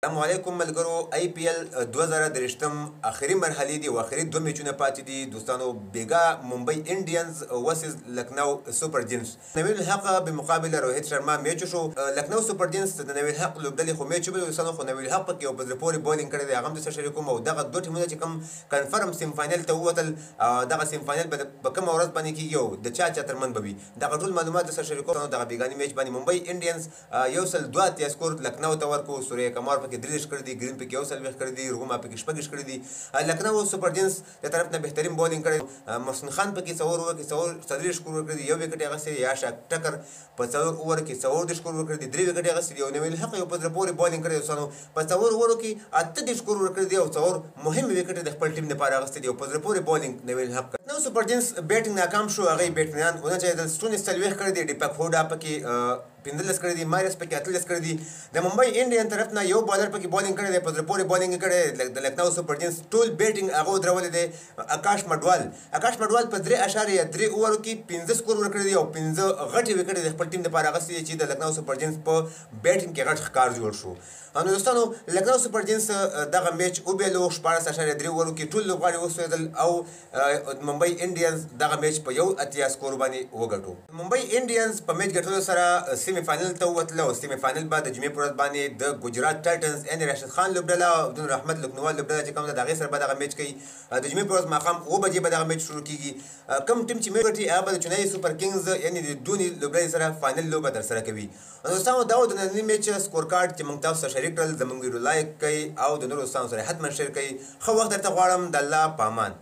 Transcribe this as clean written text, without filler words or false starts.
السلام علیکم ملګرو آی پی ایل 2023 اخري مرحلې دي او اخري دوه میچونه پاتې دي دوستانو بیګا ممبئی انډینز ورسز لکنو سوپر جینز نویل الحق بمقابل روهیت شرما میچ شو لکنو سوپر جینز د نویل الحق لوبډلې خو میچ به دوستانو خو نویل الحق پکې او په پوري بولینګ کړی دی هغه هم د شریکوم او دغه دوه ټیمونه چې کوم کنفرم سیم فائنل ته ووتل دغه سیم فائنل به کوم ورځ باندې کیږي او د چا ترمن به وي دغه ټول معلومات د شریکوم دغه بیګانی میچ باندې ممبئی انډینز یو سل دوه اتیا سکور لکنو ته ورکو سوریا کمار پکې دریش کړی دی ګرین پکې یو سلويخ کړی دی روما پکې شپږ کړی دی لکنو سوپر جینز د طرف نه بهترین بولینګ کړی محسن خان پکې څور وکړي څور صدریش کور وکړي یو وکټ هغه سي یا شاک ټکر په څور اوور کې څور د شکور وکړي درې وکټ هغه سي یو نویل حق یو په پوري بولینګ کړی وسانو په څور اوور کې اته د شکور وکړي دی او څور مهم وکټ د خپل ټیم لپاره هغه سي یو په پوري بولینګ نویل حق نو سوپر جینز بیټینګ ناکام شو هغه بیټمنان ونه چې د سټون سلويخ کړی دی ډیپک هوډا پکې پندلس کړی دی مارس پکې اتلس کړی دی د ممبئی انډین طرف نه یو بالر پکې بولینګ کړی دی په پوري بولینګ کړی د لکنو سوپر جینز ټول بیټینګ هغه درولې دی آکاش مډوال په 3.3 اوورو کې 15 سکور ورکړی دی او 15 غټي وکټ د خپل ټیم لپاره هغه سي چې د لکنو سوپر جینز په بیټینګ کې غټ ښکار جوړ شو نو دوستانو لکنو سوپر جینز دغه میچ او به لو 14.3 اوورو کې ټول لوبغاړي وسویدل او ممبئی انډینز دغه میچ په یو اتیا سکور باندې وګټو ممبئی انډینز په میچ ګټلو سره سیمی فائنل ته ووتله او سیمی فائنل بعد د جمعې پر ورځ باندې د ګجرات ټایټنز ان راشد خان لوبډله او عبدالرحمن رحمت لکنوال لوبډله چې کوم د هغې سره به دغه میچ کوي د جمعې پر ورځ ماښام 7 بجې به دغه میچ شروع کیږي کوم ټیم چې میچ ګټي هغه به د چنای سوپر کینګز یعنې د دونی لوبډلې سره فائنل لوبه ترسره کوي دوستانو دا د ننني میچ سکور کارډ چې موږ تاسو سره شریک کړل زموږ ویډیو لایک کړئ او د نورو دوستانو سره حتما شیر کړئ ښه وخت درته غواړم د الله په امان